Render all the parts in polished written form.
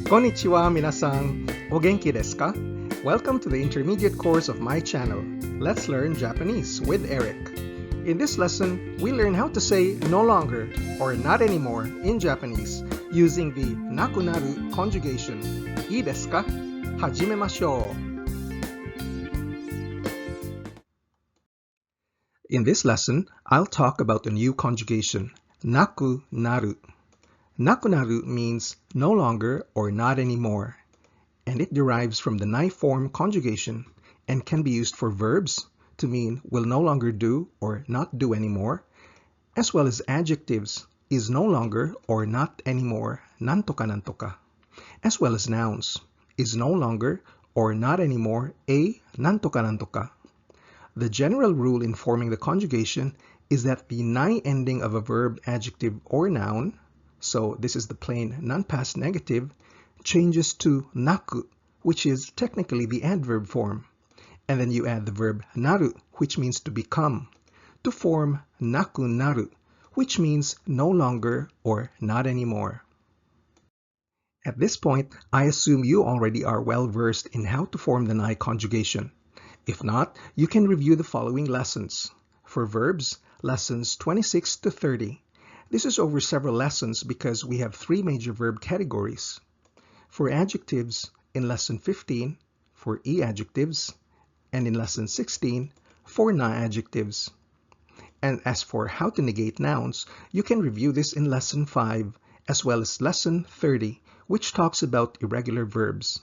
Konnichiwa, minasan. O genki desu ka? Welcome to the intermediate course of my channel. Let's learn Japanese with Eric. In this lesson, we learn how to say no longer or not anymore in Japanese using the nakunaru conjugation. Ii desu ka? Hajimemashou. In this lesson, I'll talk about a new conjugation, naku-naru. Naku-naru means no longer or not anymore, and it derives from the nai form conjugation and can be used for verbs to mean will no longer do or not do anymore, as well as adjectives is no longer or not anymore, nantoka nantoka, as well as nouns is no longer or not anymore, a nantoka nantoka. The general rule in forming the conjugation is that the nai ending of a verb, adjective, or noun, so this is the plain non-past negative, changes to naku, which is technically the adverb form. And then you add the verb naru, which means to become, to form nakunaru, which means no longer or not anymore. At this point, I assume you already are well versed in how to form the nai conjugation. If not, you can review the following lessons. For verbs, lessons 26 to 30. This is over several lessons because we have three major verb categories. For adjectives, in lesson 15, for e-adjectives, and in lesson 16, for na-adjectives. And as for how to negate nouns, you can review this in lesson 5, as well as lesson 30, which talks about irregular verbs.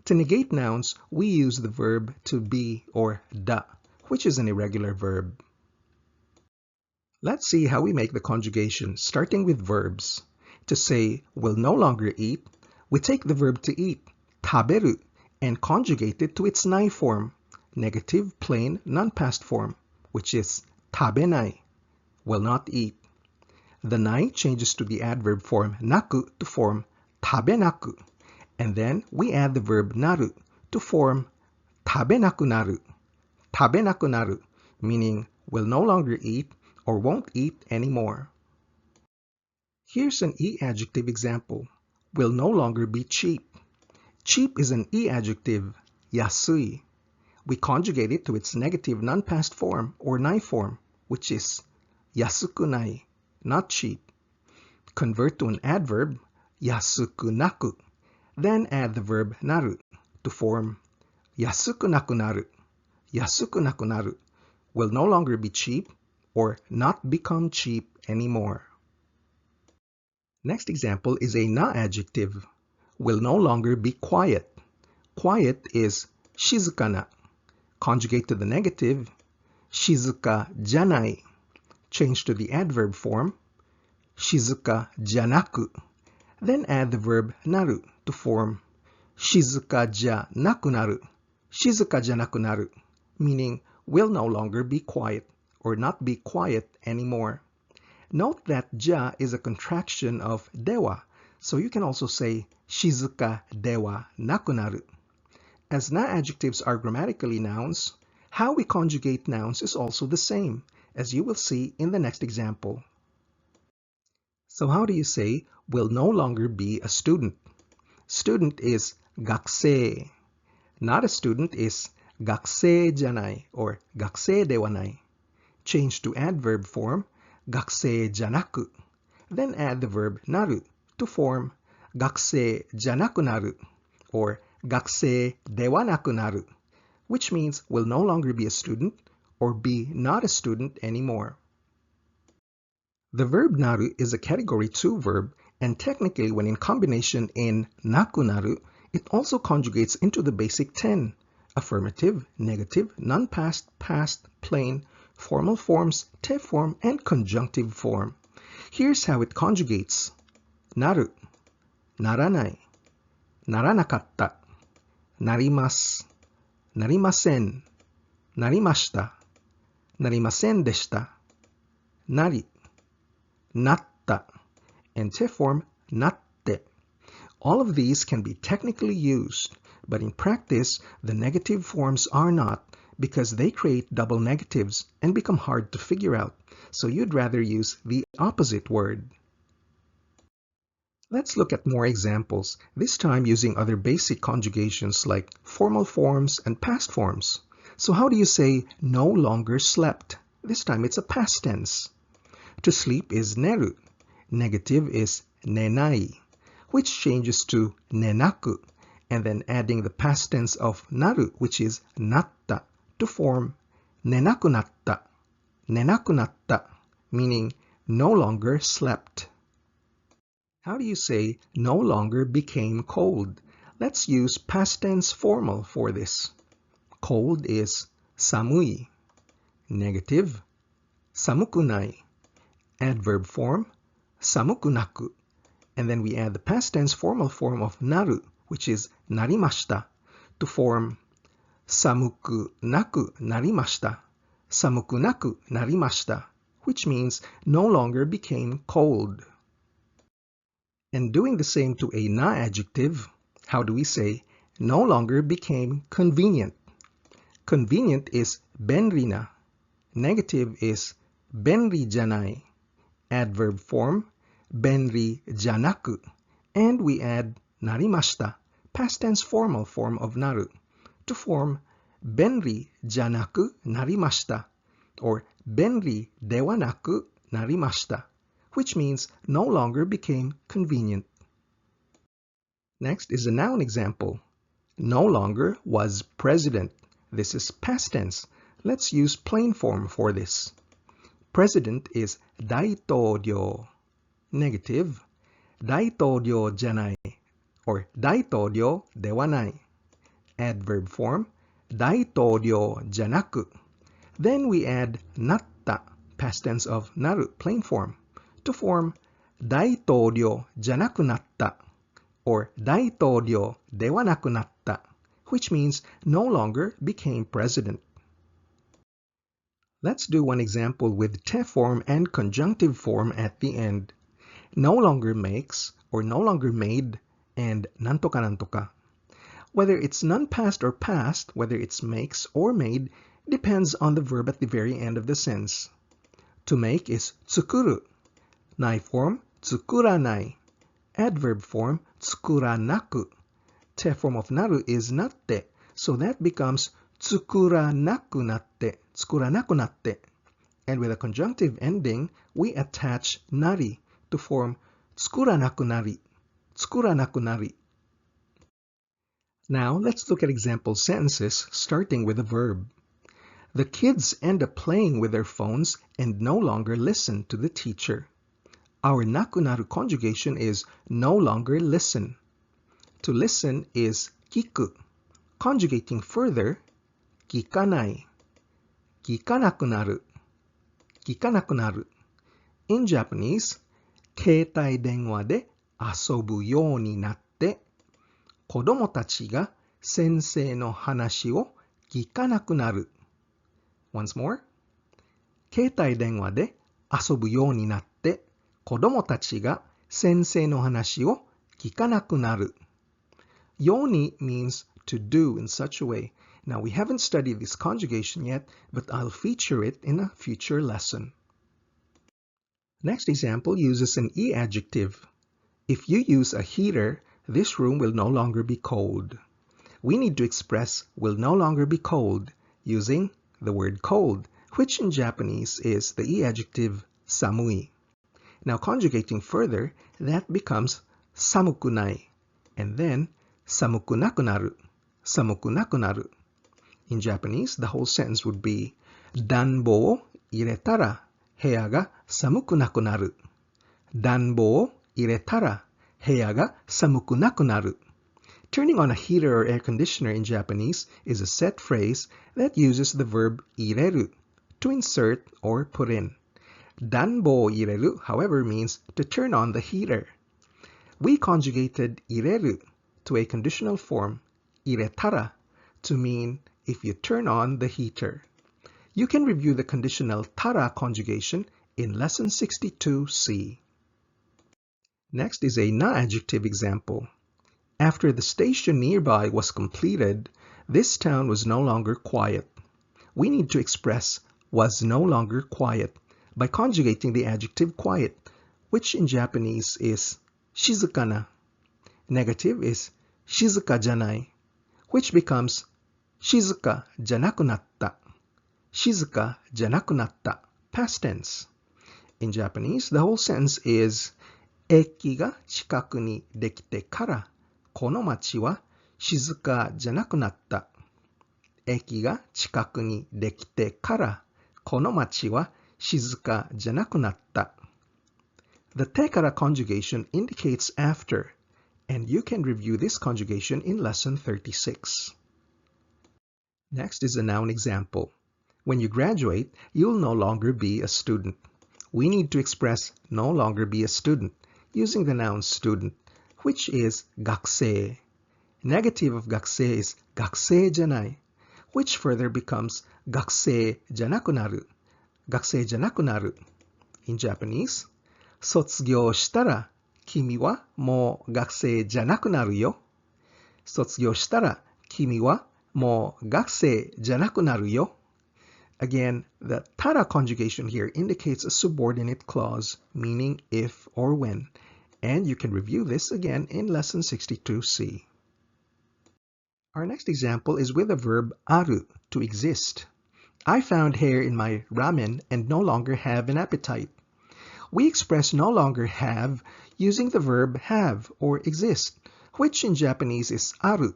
To negate nouns, we use the verb to be or da, which is an irregular verb. Let's see how we make the conjugation, starting with verbs. To say will no longer eat, we take the verb to eat, taberu, and conjugate it to its nai form, negative plain non-past form, which is tabenai, will not eat. The nai changes to the adverb form naku to form tabenaku, and then we add the verb naru to form tabenakunaru. Tabenakunaru, meaning will no longer eat or won't eat anymore. Here's an e-adjective example. Will no longer be cheap. Cheap is an e-adjective, yasui. We conjugate it to its negative non-past form or nai form, which is yasukunai, not cheap. Convert to an adverb, yasukunaku. Then add the verb naru to form yasukunakunaru. Yasukunakunaru will no longer be cheap or not become cheap anymore. Next example is a na-adjective. Will no longer be quiet. Quiet is shizuka. Conjugate to the negative, shizuka janai. Change to the adverb form, shizuka ja-naku. Then add the verb naru to form shizuka ja-nakunaru. Shizuka ja-nakunaru, meaning will no longer be quiet or not be quiet anymore. Note that ja is a contraction of dewa, so you can also say shizuka dewa nakunaru. As na-adjectives are grammatically nouns, how we conjugate nouns is also the same, as you will see in the next example. So how do you say will no longer be a student? Student is gakusei. Not a student is gakusei janai or gakusei dewanai. Change to adverb form, gakusei ja-naku. Then add the verb naru to form gakusei ja-nakunaru or gakusei dewa-nakunaru, which means will no longer be a student or be not a student anymore. The verb naru is a category 2 verb, and technically when in combination in nakunaru, it also conjugates into the basic 10, affirmative, negative, non-past, past, plain, formal forms, te form, and conjunctive form. Here's how it conjugates. Naru, naranai, naranakatta, narimasu, narimasen, narimashita, narimasen deshita, nari, natta, and te form natte. All of these can be technically used, but in practice, the negative forms are not because they create double negatives and become hard to figure out, so you'd rather use the opposite word. Let's look at more examples, this time using other basic conjugations like formal forms and past forms. So how do you say no longer slept? This time it's a past tense. To sleep is neru. Negative is nenai, which changes to nenaku, and then adding the past tense of naru, which is natta, to form nenakunatta. Nenakunatta, meaning no longer slept. How do you say no longer became cold? Let's use past tense formal for this. Cold is samui. Negative, samukunai. Adverb form, samukunaku. And then we add the past tense formal form of naru, which is narimashita, to form samukunaku narimashita. Samukunaku narimashita, which means no longer became cold. And doing the same to a na adjective, how do we say no longer became convenient? Convenient is benri na. Negative is benri janai. Adverb form, benri ja-naku. And we add narimashita, past tense formal form of naru, to form benri ja-naku narimashita, or benri dewa-naku narimashita, which means no longer became convenient. Next is a noun example. No longer was president. This is past tense. Let's use plain form for this. President is daitouryo. Negative, daitouryo janai, or daitouryo dewanai. Adverb form, daitouryo ja-naku. Then we add natta, past tense of naru, plain form, to form daitouryo ja-nakunatta, or daitouryo dewa-nakunatta, which means no longer became president. Let's do one example with te form and conjunctive form at the end. No longer makes, or no longer made, and nantoka nantoka. Whether it's non-past or past, whether it's makes or made, depends on the verb at the very end of the sentence. To make is tsukuru. Nai form, tsukuranai. Adverb form, tsukuranaku. Te form of naru is natte, so that becomes tsukuranakunatte, tsukuranakunatte. And with a conjunctive ending, we attach nari to form tsukuranakunari, tsukuranakunari. Now let's look at example sentences starting with a verb. The kids end up playing with their phones and no longer listen to the teacher. Our nakunaru conjugation is no longer listen. To listen is kiku. Conjugating further, kikanai, kikanakunaru, kikanakunaru. In Japanese, keitai denwa de asobu you ni natte, kodomo tachi ga sensei no hanashi wo kikanakunaru. Once more. Keitai denwa de asobu you ni natte, kodomo tachi ga sensei no hanashi wo kikanakunaru. Yoni means to do in such a way. Now we haven't studied this conjugation yet, but I'll feature it in a future lesson. Next example uses an e adjective. If you use a heater, this room will no longer be cold. We need to express will no longer be cold using the word cold, which in Japanese is the e adjective samui. Now conjugating further, that becomes samukunai, and then samukunakunaru, samukunakunaru. In Japanese, the whole sentence would be danbo wo iretara heya ga samukunakunaru. Danbo wo iretara heya ga samukunakunaru. Turning on a heater or air conditioner in Japanese is a set phrase that uses the verb ireru, to insert or put in. Danbo ireru, however, means to turn on the heater. We conjugated ireru to a conditional form, iretara, to mean if you turn on the heater. You can review the conditional tara conjugation in lesson 62C. Next is a na adjective example. After the station nearby was completed, this town was no longer quiet. We need to express was no longer quiet by conjugating the adjective quiet, which in Japanese is shizuka na. Negative is shizuka janai, which becomes shizuka ja nakunatta. Shizuka ja nakunatta, past tense. In Japanese, the whole sentence is 駅が近くにできてからこの街は静かじゃなくなった。駅が近くにできてからこの街は静かじゃなくなった。The tekara conjugation indicates after, and you can review this conjugation in lesson 36. Next is a noun example. When you graduate, you'll no longer be a student. We need to express no longer be a student using the noun student, which is gakusei. Negative of gakusei is gakusei janai, which further becomes gakusei ja-nakunaru. Gakusei ja-nakunaru. In Japanese, 卒業したら君はもう学生じゃなくなるよ。卒業したら君はもう学生じゃなくなるよ。Again, the tara conjugation here indicates a subordinate clause, meaning if or when, and you can review this again in lesson 62C. Our next example is with the verb aru, to exist. I found hair in my ramen and no longer have an appetite. We express no longer have using the verb have or exist, which in Japanese is aru.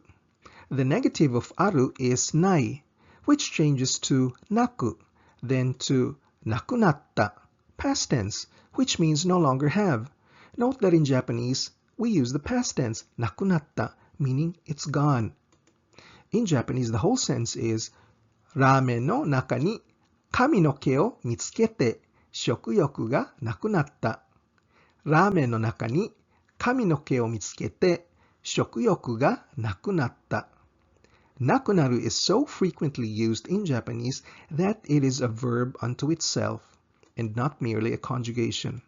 The negative of aru is nai, which changes to naku, then to nakunatta, past tense, which means no longer have. Note that in Japanese, we use the past tense, nakunatta, meaning it's gone. In Japanese, the whole sentence is, ramen no naka ni kami no ke o mitsukete shokuyoku ga nakunatta. Ramen no naka ni kami no ke o mitsukete shokuyoku ga nakunatta. Nakunaru is so frequently used in Japanese that it is a verb unto itself and not merely a conjugation.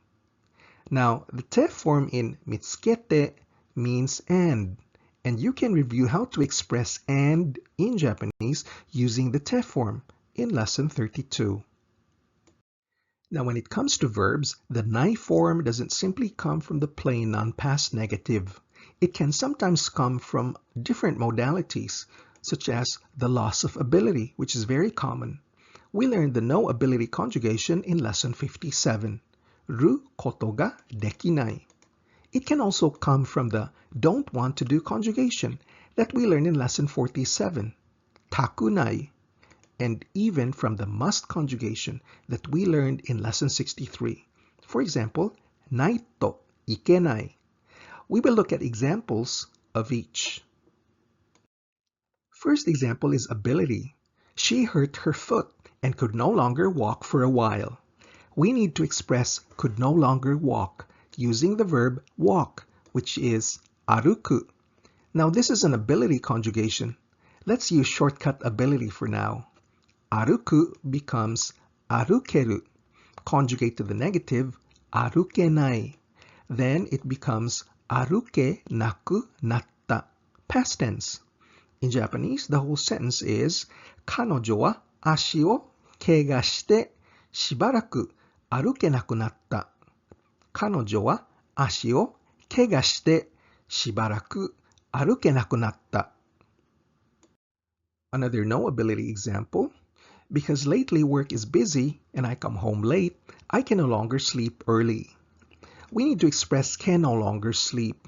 Now, the te form in mitsukete means and you can review how to express and in Japanese using the te form in lesson 32. Now, when it comes to verbs, the nai form doesn't simply come from the plain non-past negative. It can sometimes come from different modalities, such as the loss of ability, which is very common. We learned the no ability conjugation in lesson 57, ru koto ga dekinai. It can also come from the don't want to do conjugation that we learned in lesson 47, takunai, and even from the must conjugation that we learned in lesson 63. For example, naito, ikenaku. We will look at examples of each. First example is ability. She hurt her foot and could no longer walk for a while. We need to express could no longer walk using the verb walk, which is aruku. Now this is an ability conjugation. Let's use shortcut ability for now. Aruku becomes arukeru. Conjugate to the negative, arukenai. Then it becomes arukenaku natta, past tense. In Japanese, the whole sentence is 彼女は足を怪我してしばらく歩けなくなった。彼女は足を怪我してしばらく歩けなくなった。Another no ability example. Because lately work is busy and I come home late, I can no longer sleep early. We need to express can no longer sleep.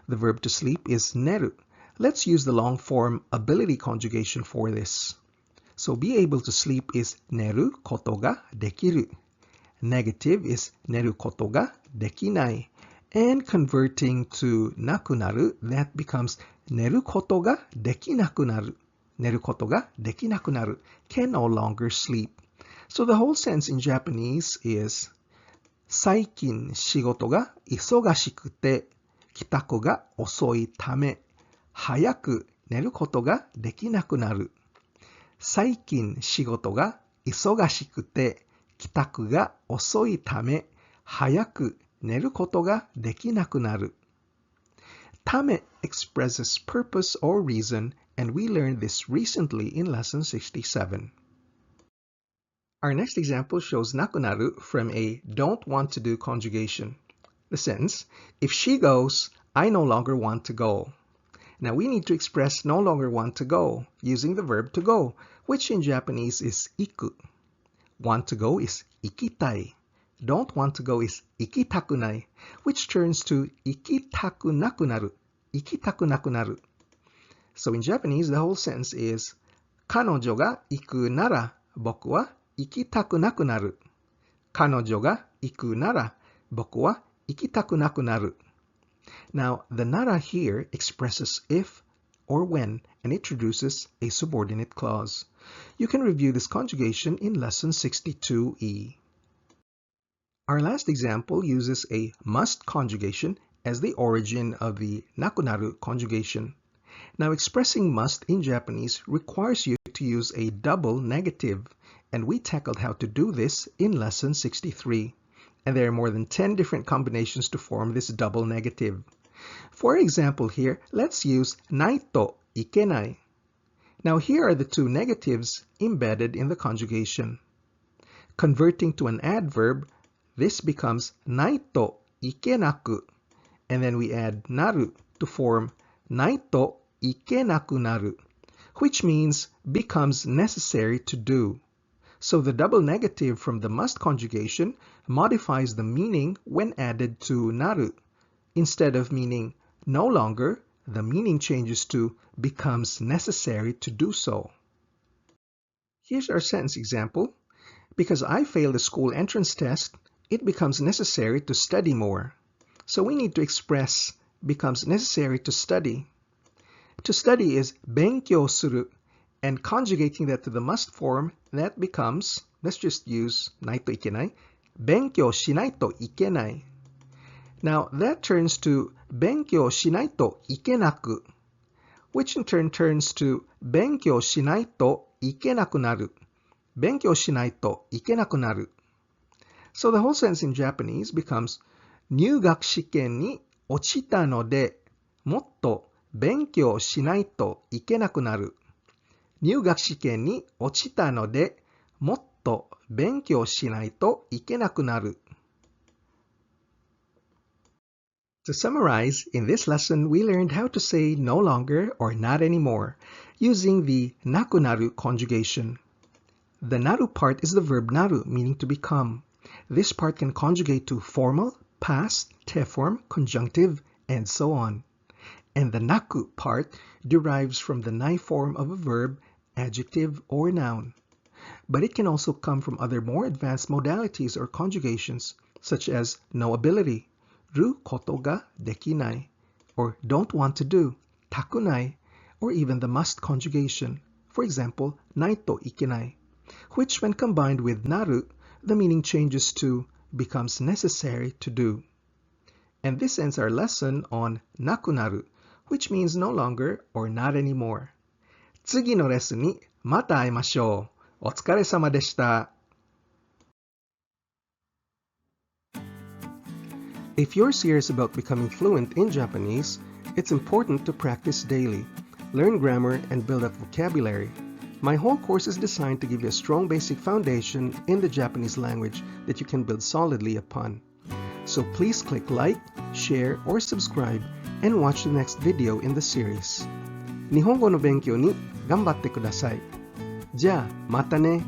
The verb to sleep is neru. Let's use the long form ability conjugation for this. So be able to sleep is neru koto ga dekiru. Negative is neru koto ga dekinai. And converting to nakunaru, that becomes neru koto ga dekinakunaru. Neru koto ga dekinakunaru, can no longer sleep. So the whole sentence in Japanese is 最近仕事が忙しくて帰宅が遅いため早く寝ることができなくなる。最近仕事が忙しくて帰宅が遅いため早く寝ることができなくなる。ため expresses purpose or reason, and we learned this recently in lesson 67. Our next example shows nakunaru from a don't want to do conjugation. The sentence, if she goes, I no longer want to go. Now we need to express no longer want to go using the verb to go, which in Japanese is iku. Want to go is ikitai. Don't want to go is ikitakunai, which turns to ikitakunaku. Ikitakunaku. So in Japanese, the whole sentence is 彼女が行くなら僕は行きたくなくなる。彼女が行くなら僕は行きたくなくなる。Now, the nara here expresses if or when and introduces a subordinate clause. You can review this conjugation in lesson 62e. Our last example uses a must conjugation as the origin of the nakunaru conjugation. Now, expressing must in Japanese requires you to use a double negative, and we tackled how to do this in lesson 63. And there are more than 10 different combinations to form this double negative. For example here, let's use naito ikenai. Now here are the two negatives embedded in the conjugation. Converting to an adverb, this becomes naito ikenaku, and then we add naru to form naito ikenakunaru, which means becomes necessary to do. So the double negative from the must conjugation modifies the meaning when added to naru. Instead of meaning no longer, the meaning changes to becomes necessary to do so. Here's our sentence example. Because I failed the school entrance test, it becomes necessary to study more. So we need to express becomes necessary to study. To study is benkyou suru, and conjugating that to the must form, that becomes, let's just use naito ikenai, benkyou shinaito ikenai. Now that turns to benkyou shinaito ikenaku, which in turn turns to benkyou shinaito ikenakunaru. Benkyou shinaito ikenakunaru. So the whole sentence in Japanese becomes 入学試験に落ちたのでもっと勉強しないといけなくなる。入学試験に落ちたのでもっと勉強しないといけなくなる。To summarize, in this lesson we learned how to say no longer or not anymore using the nakunaru conjugation. The naru part is the verb naru, meaning to become. This part can conjugate to formal, past, te form, conjunctive, and so on. And the naku part derives from the nai form of a verb, adjective, or noun. But it can also come from other more advanced modalities or conjugations, such as no ability, ru koto ga dekinai, or don't want to do, takunai, or even the must conjugation, for example, naito ikenai, which when combined with naru, the meaning changes to becomes necessary to do. And this ends our lesson on nakunaru, which means no longer or not anymore. 次のレッスンにまた会いましょう。お疲れ様でした。If you're serious about becoming fluent in Japanese, it's important to practice daily, learn grammar, and build up vocabulary. My whole course is designed to give you a strong basic foundation in the Japanese language that you can build solidly upon. So please click like, share, or subscribe and watch the next video in the series. 日本語の勉強に頑張ってください。じゃあ、またね。